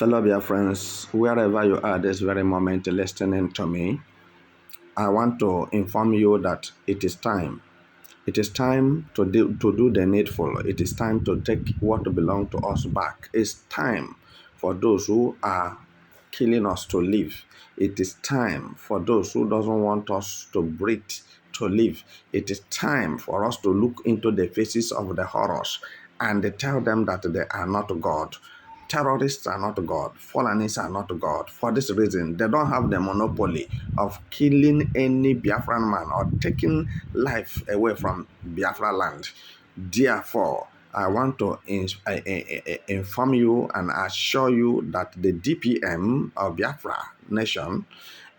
Fellow Biafrans, wherever you are this very moment listening to me, I want to inform you that it is time. It is time to do the needful. It is time to take what belongs to us back. It's time for those who are killing us to live. It is time for those who doesn't want us to breathe to live. It is time for us to look into the faces of the horrors and tell them that they are not God. Terrorists are not God. Falanis are not God. For this reason, they don't have the monopoly of killing any Biafran man or taking life away from Biafra land. Therefore, I want to inform you and assure you that the DPM of Biafra nation,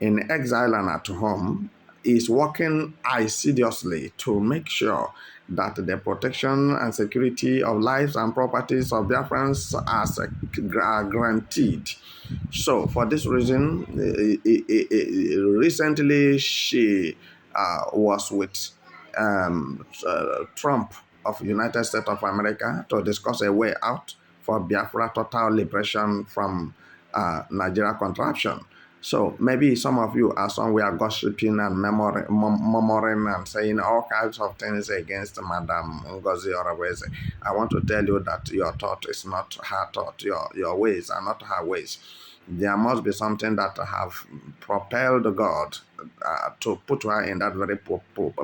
in exile and at home, is working assiduously to make sure that the protection and security of lives and properties of Biafrans are guaranteed. So, for this reason, recently she was with Trump of United States of America to discuss a way out for Biafra total liberation from Nigeria contraption. So maybe some of you are somewhere gossiping and murmuring and saying all kinds of things against Madam Ngozi Oraweze. I want to tell you that your thought is not her thought. Your ways are not her ways. There must be something that have propelled God to put her in that very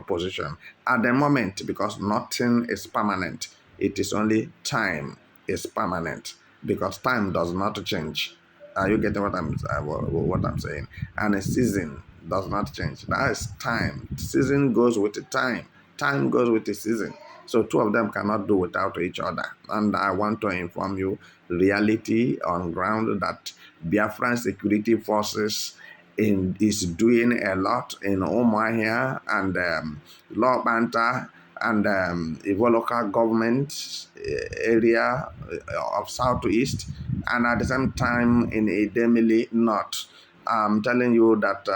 position at the moment, because nothing is permanent. It is only time is permanent, because time does not change. Are you getting what I'm saying? And a season does not change. That is time. Season goes with the time. Time goes with the season. So two of them cannot do without each other. And I want to inform you, reality on ground, that Biafran security forces is doing a lot in Umuahia and Law Banta and Evo local government area of Southeast, and at the same time in Idemili North. I'm telling you that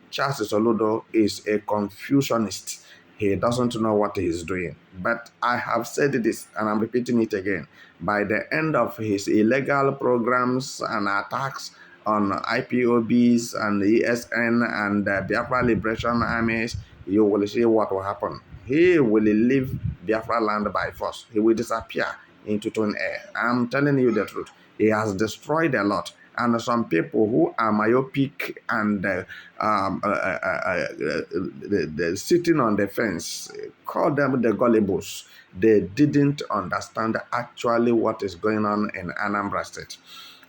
Charles Soludo is a confusionist. He doesn't know what he is doing. But I have said this, and I'm repeating it again. By the end of his illegal programs and attacks on IPOBs and ESN and Biafra Liberation Armies, you will see what will happen. He will leave Biafra land by force. He will disappear into thin air. I'm telling you the truth. He has destroyed a lot. And some people who are myopic and sitting on the fence, call them the gullibles. They didn't understand actually what is going on in Anambra State.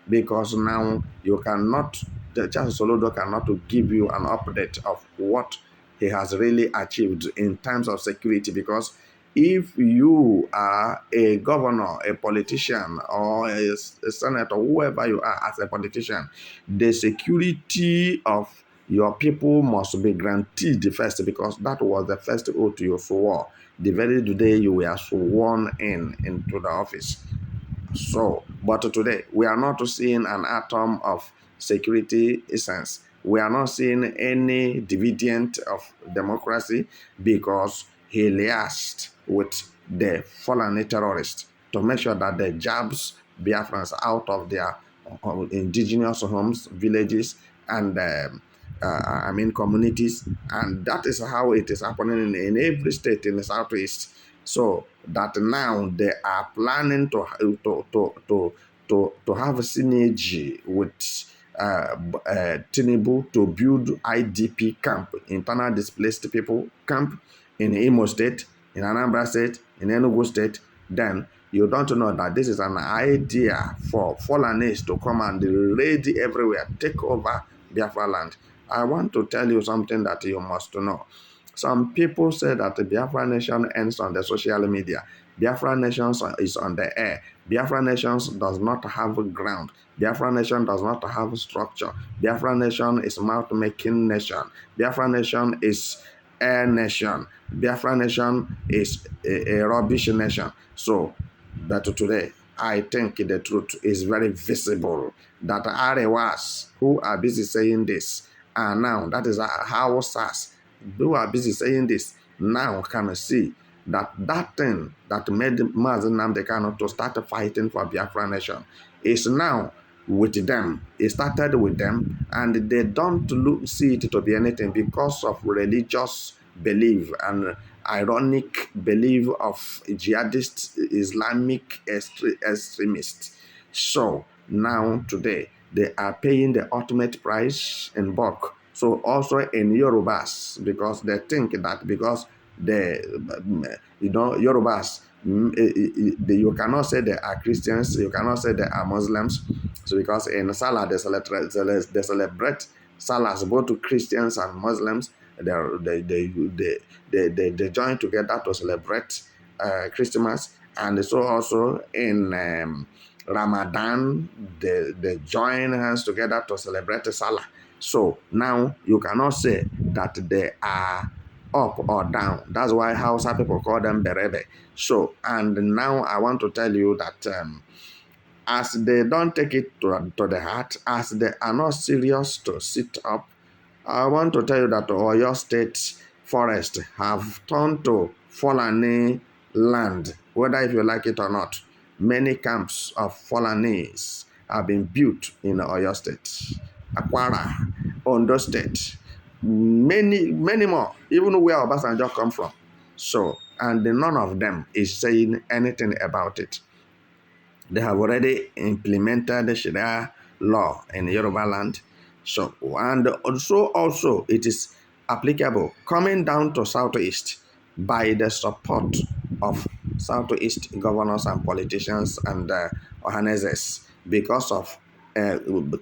Because now you cannot, the Charles Soludo cannot give you an update of what he has really achieved in terms of security, because if you are a governor, a politician, or a senator, whoever you are as a politician, the security of your people must be granted first, because that was the first oath you swore the very day you were sworn into the office. So, but today we are not seeing an atom of security essence. We are not seeing any dividend of democracy, because he liaised with the fallen terrorists to make sure that they jabs Biafrans out of their indigenous homes, villages, and communities. And that is how it is happening in every state in the Southeast. So that now they are planning to have a synergy with Tinubu to build IDP camp, internal displaced people camp, in Imo State, in Anambra State, in Enugu State. Then you don't know that this is an idea for Fulanis to come and raid everywhere, take over Biafra land. I want to tell you something that you must know. Some people say that the Biafra nation ends on the social media. Biafra nation is on the air. Biafra nation does not have ground. Biafra nation does not have structure. Biafra nation is mouth-making nation. Biafra nation is air nation. Biafra nation is a rubbish nation. So, that today, I think the truth is very visible that Arewas who are busy saying this, and now that is how SAS who are busy saying this now can see that that thing that made Mazen Nnamdi Kanu to start fighting for Biafra nation is now with them. It started with them, and they don't see it to be anything because of religious belief and ironic belief of jihadist Islamic extremists. So now today they are paying the ultimate price in bulk. So also in Yorubas, because they think that because the Yorubas, you cannot say they are Christians, you cannot say they are Muslims. So because in Salah they celebrate Salahs both to Christians and Muslims. They join together to celebrate Christmas, and so also in Ramadan they join hands together to celebrate Salah. So now you cannot say that they are up or down. That's why Hausa people call them Berebe. So, and now I want to tell you that as they don't take it to the heart, as they are not serious to sit up, I want to tell you that Oyo State forest have turned to Fulani land, whether if you like it or not. Many camps of Fulanis have been built in Oyo State, Akwara, Ondo State, many more, even where Obasanjo come from. So, and none of them is saying anything about it. They have already implemented the Sharia law in Yoruba land. So, and also it is applicable coming down to Southeast by the support of Southeast governors and politicians and Ohaneses because of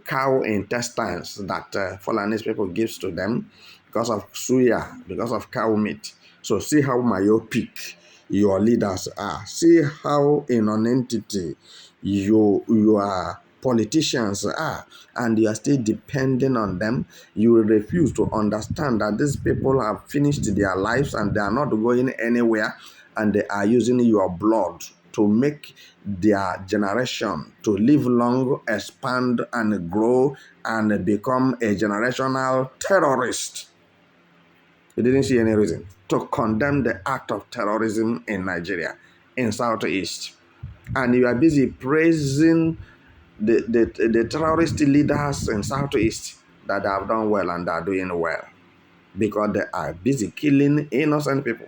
cow intestines that Fulanese people gives to them, because of suya, because of cow meat. So see how myopic your leaders are. See how in an entity your politicians are, and you are still depending on them. You refuse to understand that these people have finished their lives and they are not going anywhere, and they are using your blood to make their generation to live long, expand and grow and become a generational terrorist. You didn't see any reason to condemn the act of terrorism in Nigeria, in Southeast. And you are busy praising the terrorist leaders in Southeast that have done well and are doing well, because they are busy killing innocent people.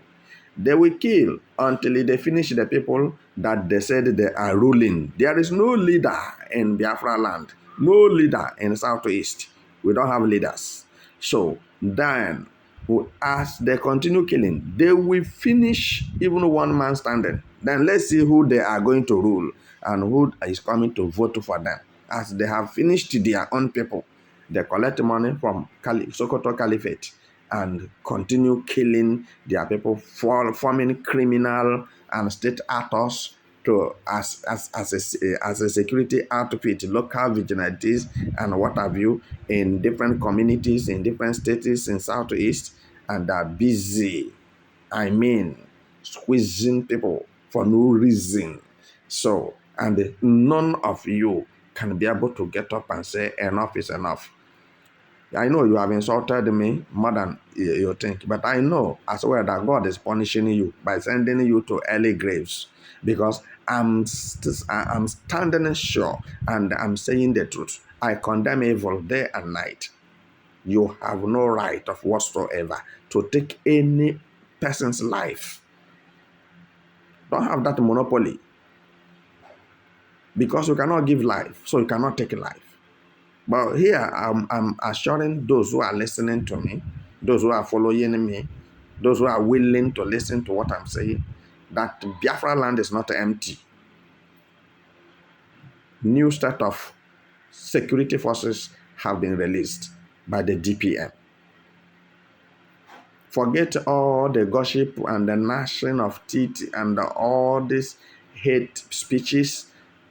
They will kill until they finish the people that they said they are ruling. There is no leader in Biafra land, no leader in Southeast. We don't have leaders. So then, as they continue killing, they will finish even one man standing. Then let's see who they are going to rule and who is coming to vote for them. As they have finished their own people, they collect money from Sokoto Caliphate and continue killing their people, forming criminal and state actors to as a security outfit, local vigilantes and what have you, in different communities, in different states in Southeast, and are busy, squeezing people for no reason. So, and none of you can be able to get up and say enough is enough. I know you have insulted me more than you think, but I know as well that God is punishing you by sending you to early graves, because I'm standing sure and I'm saying the truth. I condemn evil day and night. You have no right of whatsoever to take any person's life. Don't have that monopoly, because you cannot give life, so you cannot take life. But here, I'm assuring those who are listening to me, those who are following me, those who are willing to listen to what I'm saying, that Biafra land is not empty. New set of security forces have been released by the DPM. Forget all the gossip and the gnashing of teeth and all these hate speeches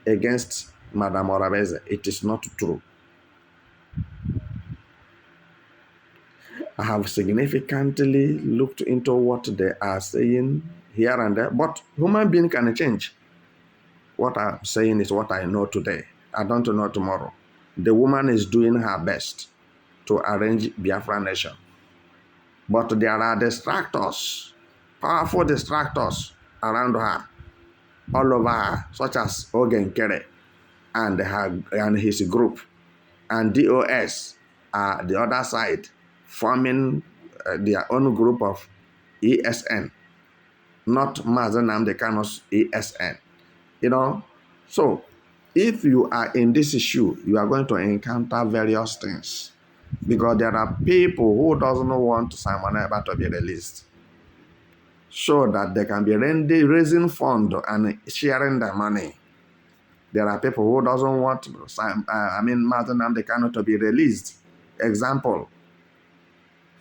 against Madam Orabeze. It is not true. I have significantly looked into what they are saying here and there, but human being can change. What I'm saying is what I know today. I don't know tomorrow. The woman is doing her best to arrange Biafra nation. But there are distractors, powerful distractors around her, all over her, such as Ogenkere and his group, and DOS are the other side, forming their own group of ESN, not Mazen Nnamdi Kanu's ESN. So if you are in this issue, you are going to encounter various things, because there are people who doesn't want Simon Ekpa to be released, so that they can be raising fund and sharing the money. There are people who doesn't want Mazen Nnamdi Kanu to be released. Example,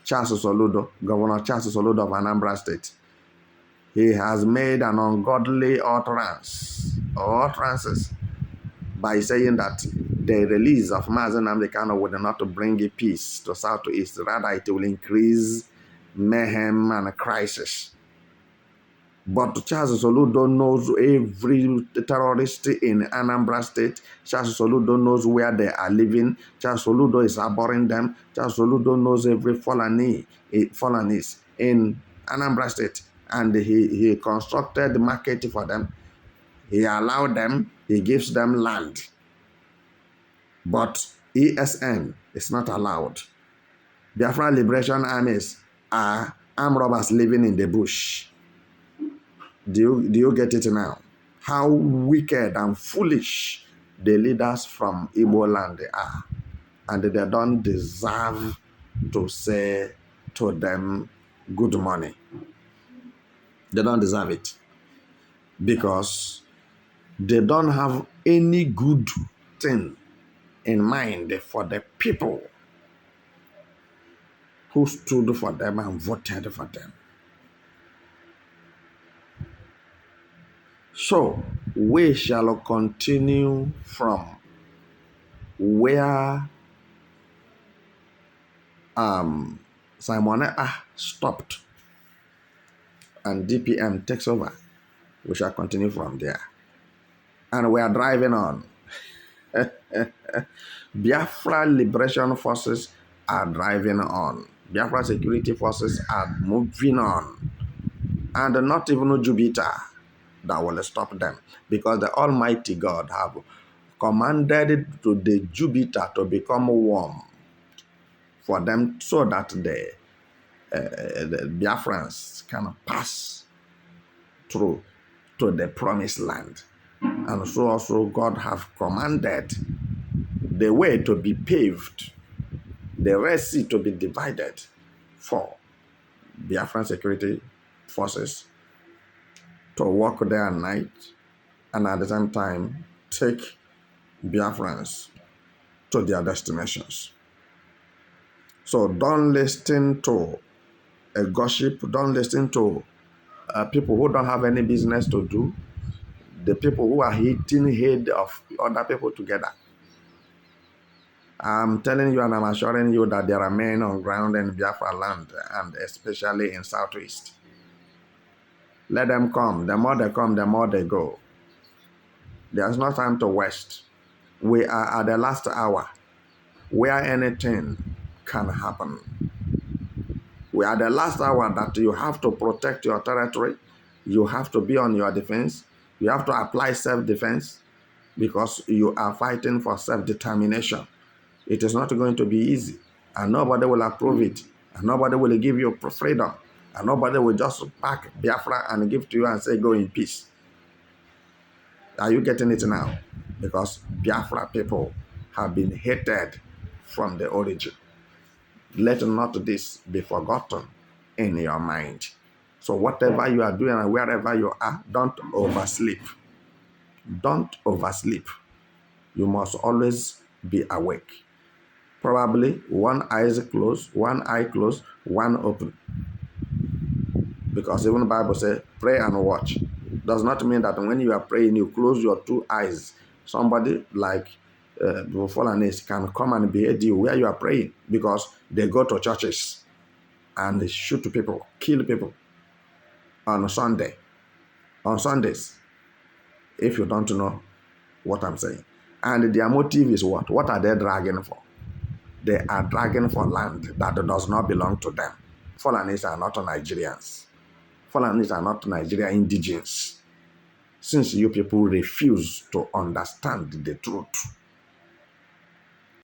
Charles Soludo, Governor Charles Soludo of Anambra State. He has made an ungodly utterances by saying that the release of Mazen Nnamdi Kanu would not bring peace to Southeast. Rather, it will increase mayhem and crisis. But Charles Soludo knows every terrorist in Anambra State. Charles Soludo knows where they are living. Charles Soludo is abhorring them. Charles Soludo knows every Fulani in Anambra State. And he constructed the market for them. He allowed them. He gives them land. But ESN is not allowed. Biafra Liberation Armies are armed robbers living in the bush. Do you get it now? How wicked and foolish the leaders from Igbo land are. And they don't deserve to say to them good morning. They don't deserve it. Because they don't have any good thing in mind for the people who stood for them and voted for them. So, we shall continue from where Simon Ekpa stopped and DPM takes over. We shall continue from there. And we are driving on. Biafra Liberation Forces are driving on. Biafra Security Forces are moving on. And not even Jupiter that will stop them, because the Almighty God have commanded to the Jupiter to become warm for them, so that the Biafrans can pass through to the promised land. And so also God have commanded the way to be paved, the Red Sea to be divided for Biafran Security Forces to walk there at night, and at the same time take Biafrans to their destinations. So don't listen to a gossip, don't listen to people who don't have any business to do, the people who are hitting head of other people together. I'm telling you and I'm assuring you that there are men on ground in Biafra land, and especially in Southeast. Let them come. The more they come, the more they go. There's no time to waste. We are at the last hour where anything can happen. We are at the last hour that you have to protect your territory. You have to be on your defense. You have to apply self-defense, because you are fighting for self-determination. It is not going to be easy, and nobody will approve it, and nobody will give you freedom, and nobody will just pack Biafra and give to you and say, go in peace. Are you getting it now? Because Biafra people have been hated from the origin. Let not this be forgotten in your mind. So whatever you are doing and wherever you are, don't oversleep. Don't oversleep. You must always be awake. Probably one eye closed, one open. Because even the Bible says, pray and watch. Does not mean that when you are praying, you close your two eyes. Somebody like the Fulanese can come and behead you where you are praying, because they go to churches and they shoot people, kill people on Sunday, on Sundays, if you don't know what I'm saying. And their motive is what? What are they dragging for? They are dragging for land that does not belong to them. Fulanese are not Nigerians. Fulanese are not Nigerian indigenes. since you people refuse to understand the truth.